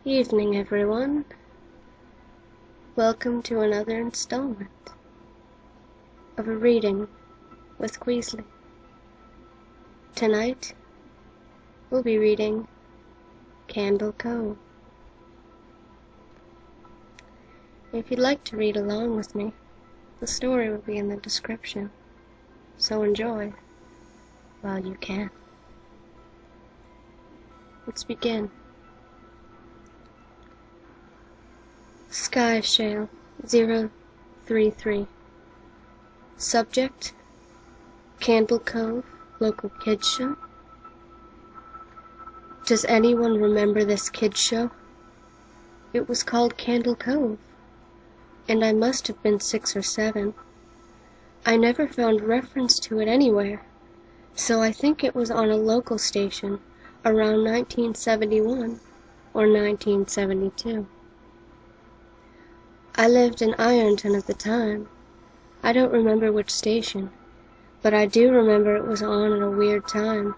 Evening, everyone. Welcome to another installment of a reading with Kweasley. Tonight, we'll be reading Candle Cove. If you'd like to read along with me, the story will be in the description, so enjoy while you can. Let's begin. Sky Shale 033. Subject: Candle Cove Local Kids Show. Does anyone remember this kids show? It was called Candle Cove, and I must have been 6 or 7. I never found reference to it anywhere, so I think it was on a local station around 1971 or 1972. I lived in Ironton at the time. I don't remember which station, but I do remember it was on at a weird time,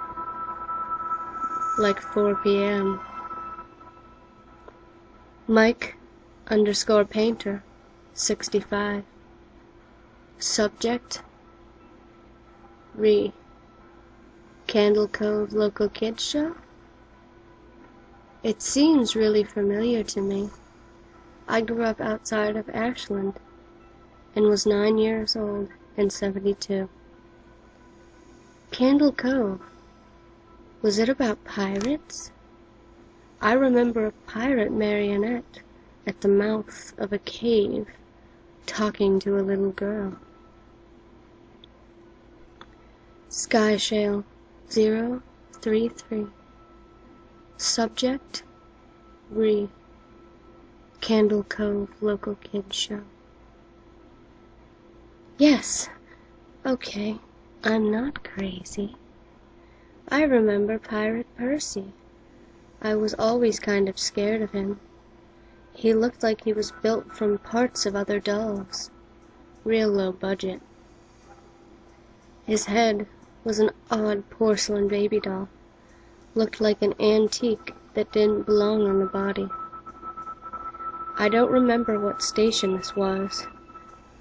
like 4 p.m. Mike_Painter 65. Subject: Candle Cove Local Kids Show. It seems really familiar to me. I grew up outside of Ashland and was 9 years old in '72. Candle Cove. Was it about pirates? I remember a pirate marionette at the mouth of a cave talking to a little girl. Sky Shale 033. Subject: Candle Cove Local Kids Show. Yes, okay, I'm not crazy. I remember Pirate Percy. I was always kind of scared of him. He looked like he was built from parts of other dolls. Real low budget. His head was an odd porcelain baby doll. Looked like an antique that didn't belong on the body. I don't remember what station this was.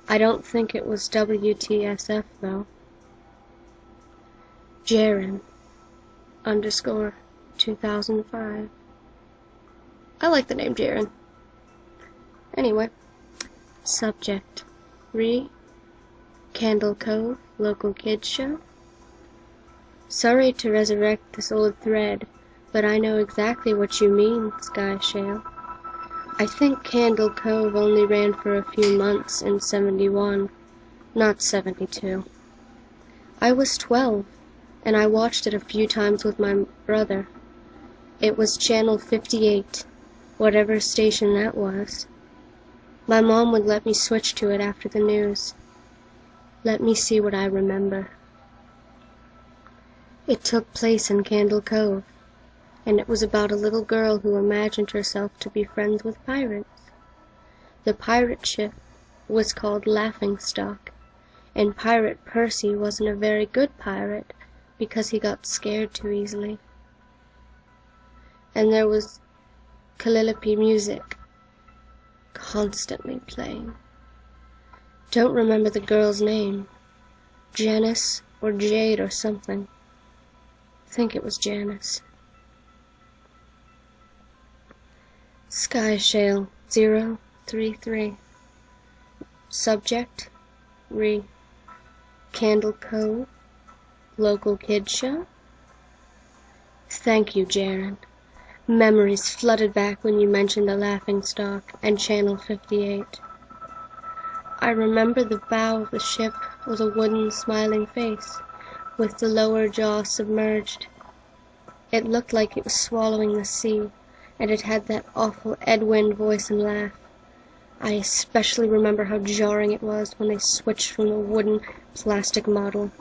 I don't think it was WTSF, though. Jaren _2005. I like the name Jaren. Anyway, subject: Candle Cove Local Kids Show. Sorry to resurrect this old thread, but I know exactly what you mean, Sky Shale. I think Candle Cove only ran for a few months in '71, not '72. I was 12, and I watched it a few times with my brother. It was channel 58, whatever station that was. My mom would let me switch to it after the news. Let me see what I remember. It took place in Candle Cove, and it was about a little girl who imagined herself to be friends with pirates. The pirate ship was called Laughingstock, and Pirate Percy wasn't a very good pirate because he got scared too easily. And there was Calliope music constantly playing. Don't remember the girl's name. Janice or Jade or something. Think it was Janice. Sky Shale 033. Subject: Candle Cove Local Kids Show. Thank you, Jaren. Memories flooded back when you mentioned the Laughingstock and Channel 58. I remember the bow of the ship was a wooden smiling face, with the lower jaw submerged. It looked like it was swallowing the sea, and it had that awful Edwin voice and laugh. I especially remember how jarring it was when they switched from the wooden plastic model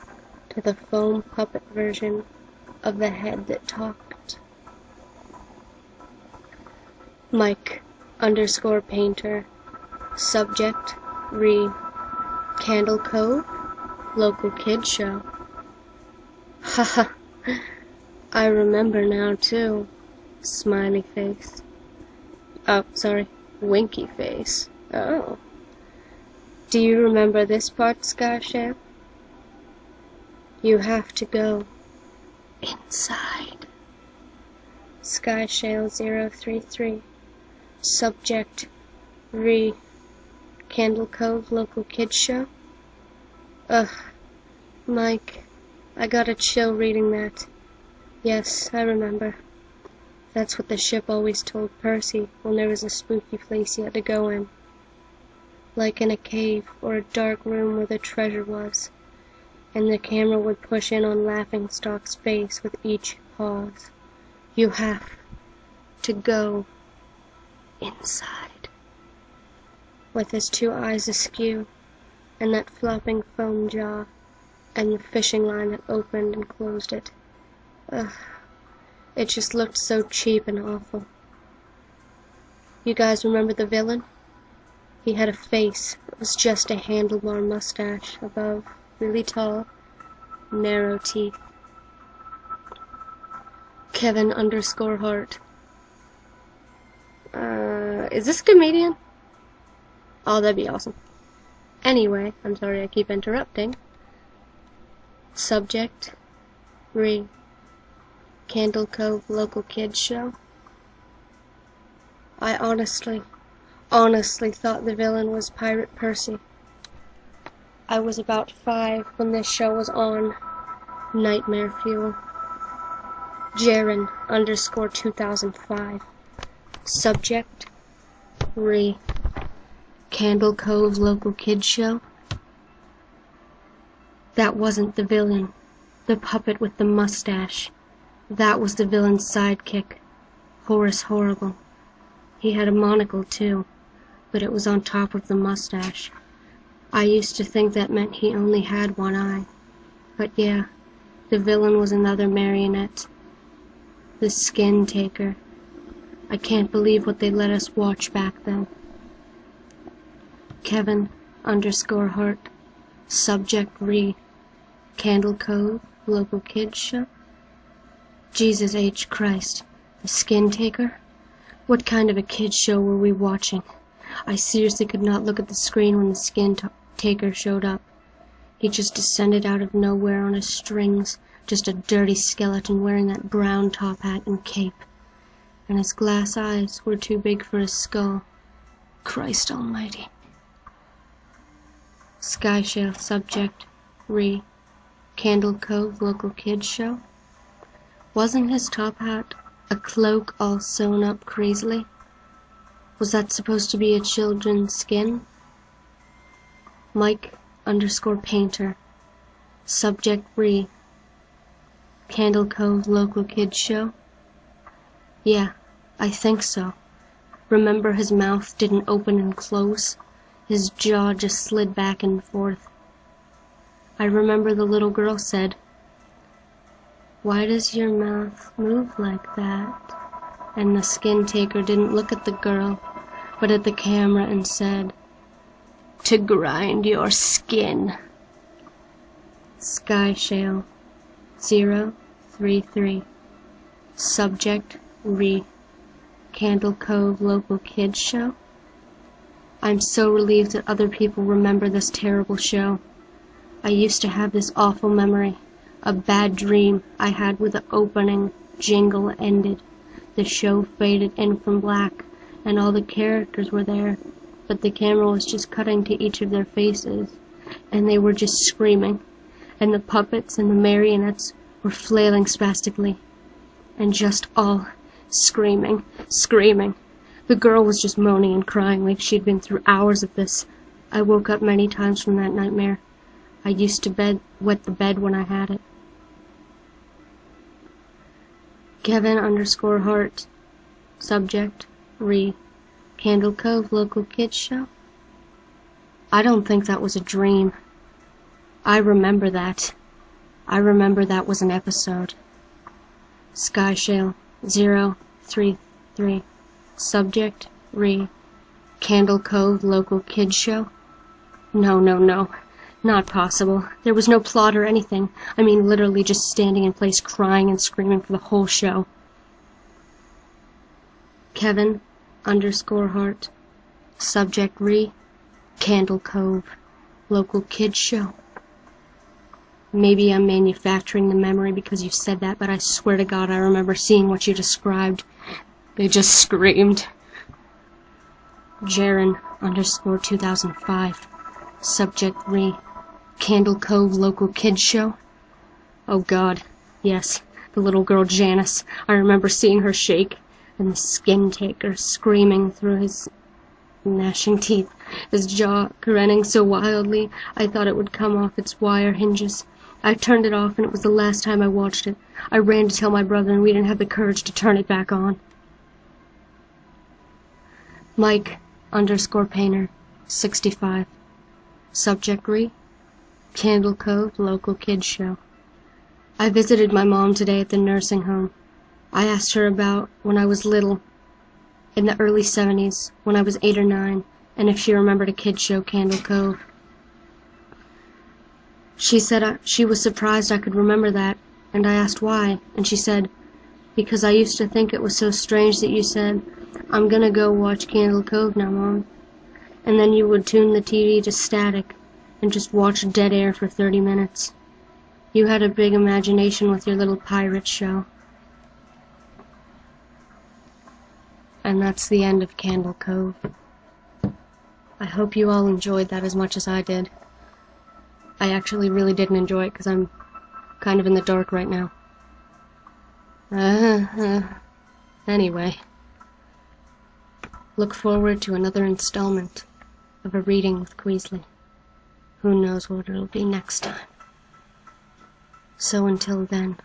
to the foam puppet version of the head that talked. Mike_Painter. Subject: Candle Cove Local Kids Show. Haha, I remember now, too. Smiley face. Oh, sorry. Winky face. Oh. Do you remember this part, Skyshale? You have to go inside. Skyshale 033. Subject re Candle Cove Local Kids Show. Ugh, Mike, I got a chill reading that. Yes, I remember. That's what the ship always told Percy when there was a spooky place he had to go in. Like in a cave or a dark room where the treasure was, and the camera would push in on Laughingstock's face with each pause. You have to go inside. With his two eyes askew, and that flopping foam jaw, and the fishing line that opened and closed it. Ugh, it just looked so cheap and awful. You guys remember the villain? He had a face that was just a handlebar mustache above, really tall, narrow teeth. Kevin_Hart. Is this a comedian? Oh, that'd be awesome. Anyway, I'm sorry I keep interrupting. Subject re Candle Cove Local Kids Show. I honestly thought the villain was Pirate Percy. I was about 5 when this show was on. Nightmare fuel. Jaren_2005. Subject re Candle Cove Local Kids Show. That wasn't the villain. The puppet with the mustache. That was the villain's sidekick, Horace Horrible. He had a monocle too, but it was on top of the mustache. I used to think that meant he only had one eye. But yeah, the villain was another marionette. The Skin Taker. I can't believe what they let us watch back then. Kevin_Hart. Subject re Candle Cove Local Kids Show. Jesus H. Christ. The Skin Taker? What kind of a kids show were we watching? I seriously could not look at the screen when the Skin Taker showed up. He just descended out of nowhere on his strings, just a dirty skeleton wearing that brown top hat and cape. And his glass eyes were too big for his skull. Christ almighty. Skyshale subject re Candle Cove Local Kids Show. Wasn't his top hat a cloak all sewn up crazily? Was that supposed to be a children's skin? Mike_Painter. Subject re Candle Cove Local Kids Show. Yeah, I think so. Remember his mouth didn't open and close? His jaw just slid back and forth. I remember the little girl said, "Why does your mouth move like that?" And the Skin Taker didn't look at the girl, but at the camera and said, "To grind your skin." Skyshale 033. Subject re Candle Cove Local Kids Show. I'm so relieved that other people remember this terrible show. I used to have this awful memory, a bad dream I had with the opening jingle ended. The show faded in from black, and all the characters were there, but the camera was just cutting to each of their faces, and they were just screaming, and the puppets and the marionettes were flailing spastically, and just all screaming. The girl was just moaning and crying like she'd been through hours of this. I woke up many times from that nightmare. I used to wet the bed when I had it. Kevin_Hart. Subject re Candle Cove Local Kids Show. I don't think that was a dream. I remember that. I remember that was an episode. Skyshale 033. Subject re Candle Cove Local Kids Show. No. Not possible. There was no plot or anything. I mean, literally just standing in place crying and screaming for the whole show. Kevin Heart. Subject Candle Cove. Local kids show. Maybe I'm manufacturing the memory because you said that, but I swear to God I remember seeing what you described. They just screamed. Jaren _2005. Subject Candle Cove Local Kids Show. Oh God, yes, the little girl Janice. I remember seeing her shake, and the skin taker screaming through his gnashing teeth, his jaw grinning so wildly I thought it would come off its wire hinges. I turned it off, and it was the last time I watched it. I ran to tell my brother, and we didn't have the courage to turn it back on. Mike _Painter, 65. Subject Candle Cove Local Kids Show. I visited my mom today at the nursing home. I asked her about when I was little, in the early 70s, when I was 8 or 9, and if she remembered a kids show, Candle Cove. She said she was surprised I could remember that, and I asked why, and she said, because I used to think it was so strange that you said, "I'm gonna go watch Candle Cove now, Mom." And then you would tune the TV to static and just watch dead air for 30 minutes. You had a big imagination with your little pirate show. And that's the end of Candle Cove. I hope you all enjoyed that as much as I did. I actually really didn't enjoy it because I'm kind of in the dark right now. Anyway, look forward to another installment of A Reading with Kweasley. Who knows what it'll be next time. So until then...